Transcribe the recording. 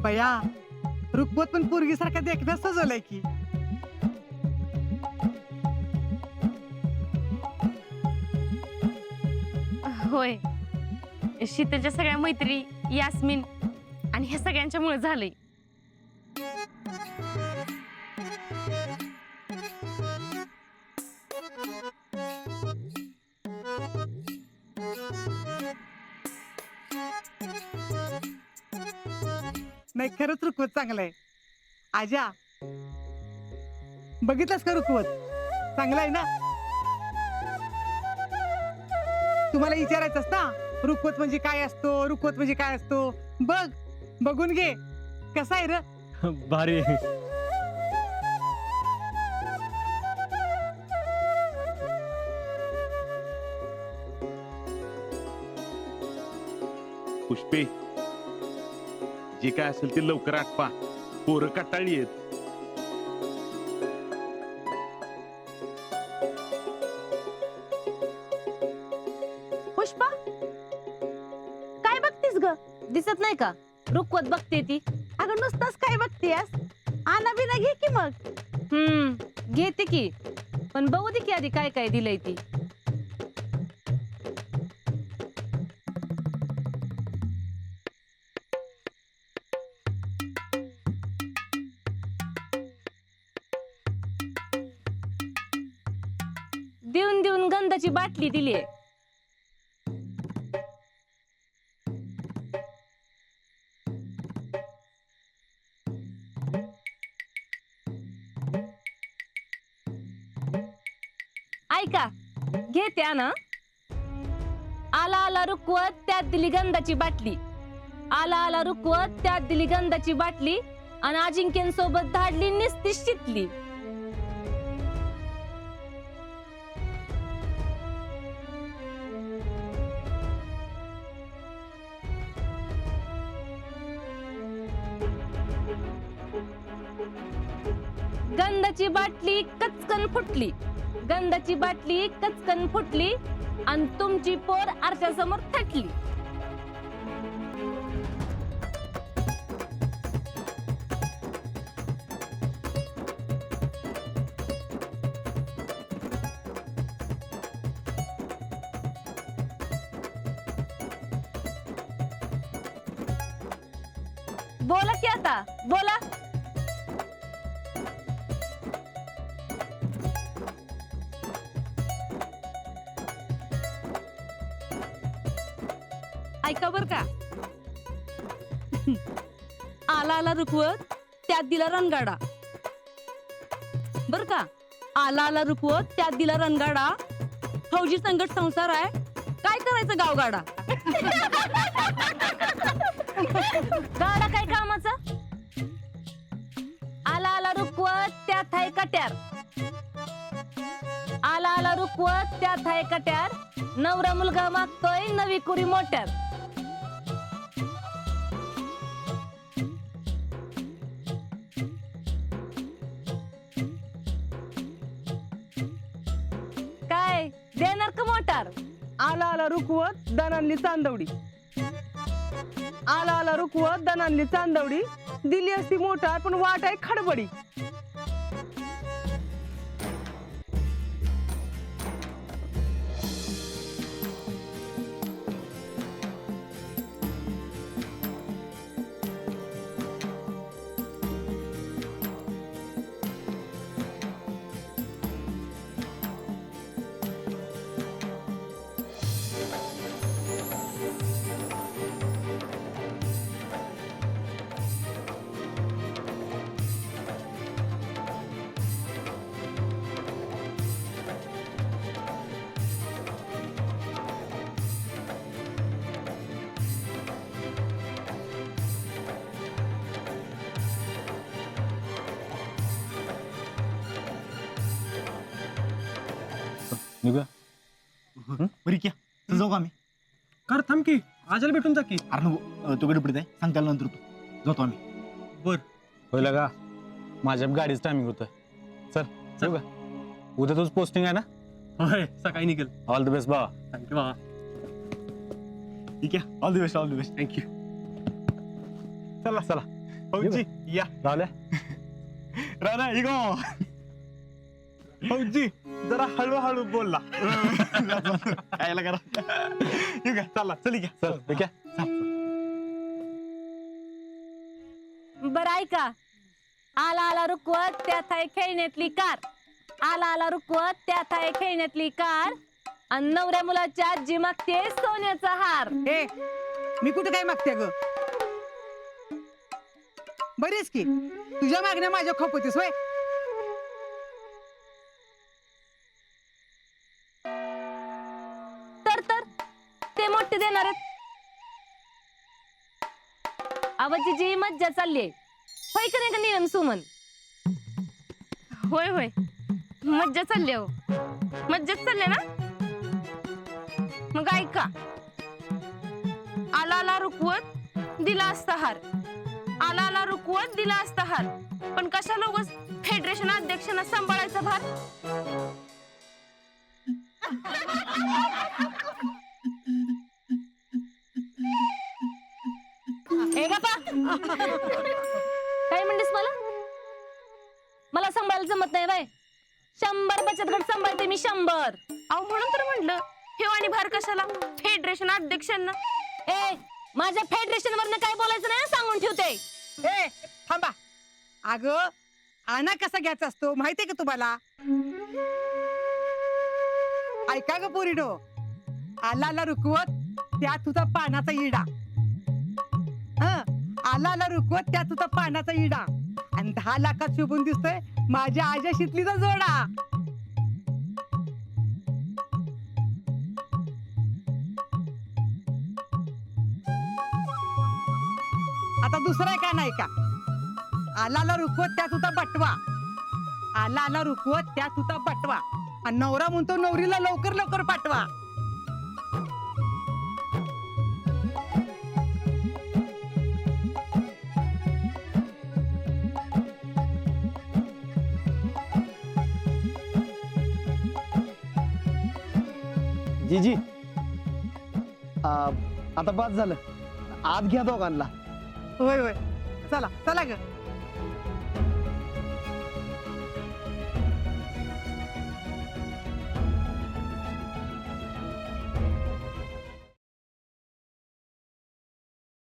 बया, रुकवत पण पोरगी सारखा देखण्यास सजवलाय की. होय, शीतलच्या सगळ्या मैत्री, यास्मिन आणि ह्या सगळ्यांच्यामुळे झालंय. नाही, खरंच रुकवत चांगलाय. आजा, बघितलंस का रुकवत चांगला आहे ना? तुम्हाला विचारायचंच ना, रुकवत म्हणजे काय असतो, रुकवत म्हणजे काय असतो. बघ, बघून घे कसा आहे र. भारी. पुष्पे, जे काय असेल ते लवकर आटपा, पोरं कटाळी आहेत. पुष्पा, काय बघतीस ग? दिसत नाही का रुकवत बघते ती? अगं नुसतंच काय बघतेस? आना बिना घे की मग. घेते की, पण बघू दे की आधी काय काय दिलंय ती. देऊन देऊन गंधाची बाटली दिलीये. ऐका, घेते ना. आला आला रुकवत, त्यात दिली गंधाची बाटली. आला आला रुकवत, त्यात दिली गंधाची बाटली. आणि अजिंक्यन-सोबत धाडली निस्ती शितली. गंधाची बाटली कचकन फुटली. गंधाची बाटली कचकन फुटली आणि तुमची पोर आरशासमोर थटली. बोला की आता, बोला. ऐका बर का. आला आला रुकवत, त्यात दिला रणगाडा. बर का, आला आला रुकवत, त्यात दिला रणगाडा. फौजी संकट संसार आहे, काय करायचं गावगाडा. गाडा काय कामाचा? आला आला रुकवत, त्यात आहे कट्यार. आला आला रुकवत, त्यात आहे कट्यार. नवरा मुलगा मागतोय नवी कुरी मोटर. काय देणार का मोटार? आला आला रुकवत, दणांनी चांदवडी. आला आला रुकवत, दणांनी चांदवडी. दिली असती मोटार, पण वाट आहे खडबडी. निघूया. बरी क्या तर जाऊ का आम्ही? कर थांब की आजाला भेटून जा की. अरे नको तू गडबडीत आहे सांग त्याला नंतर तू जातो आम्ही. होईल का माझ्या गाडीच टायमिंग होतं. चल येऊ का? उद्या तुझ पोस्टिंग आहे ना? होय सकाळी निघेल. ऑल द बेस्ट बाबा. थँक्यू बाबा. ठीक आहे all the best all the best. Thank you. चला चला फौजी या राहुल्या. राणा इगो फौजी जरा हळूहळू बोलला. खायला करा येऊ का? चला चल घ्या चल ठीक आहे. बरं ऐका, आला आला रुकवत त्यात आहे खेळण्यातली कार. आला आला रुकवत त्यात आहे खेळण्यातली कार. आणि नवऱ्या मुलाच्या आजी मागते सोन्याचा हार. ए मी कुठे काय मागते ग? बरीच की तुझ्या मागण्या माझ्या खपवतीस होय. तर ते मोठे देणार आहेत. आवाजीची मज्जा चाललीये होय का नाही का नियम सुमन? होय होय मज्जा चालली हो. मज्जाच चालले ना. मग ऐका, आला आला रुकवत दिला असता हार. आला आला रुकवत दिला असता हार. पण कशाला उगाच फेडरेशन अध्यक्षांना सांभाळायचा भार. ए गप्पा. काय म्हणतेस मला सांभाळायला जमत नाही बाय. 100 बचत गट सांभाळते मी 100. अहो म्हणून तर म्हटलं ठेव आणि भार कशाला फेडरेशन अध्यक्षांना. ए माझ्या फेडरेशन वरनं काय बोलायचं नाही सांगून ठेवते. ए थांबा. अगं आणा कसा घ्यायचा असतो माहितीये का तुम्हाला? ऐका ग पोरीनो, आला आला रुकवत त्या तुझा पानाचा इडा. आला आला रुकवत त्या तुझा पानाचा इडा. आणि 10 लाखात शोभून दिसतोय माझ्या आजा शितलीचा जोडा. आता दुसरा का नाही का? आला आला रुकवत त्या तुझा बटवा. आला आला रुकवत त्या तुझा बटवा. आणि नवरा म्हणतो नवरीला लवकर लवकर पाठवा. जीजी आता बाद झालं. आत घ्या दोघांना. होय होय चला चला ग.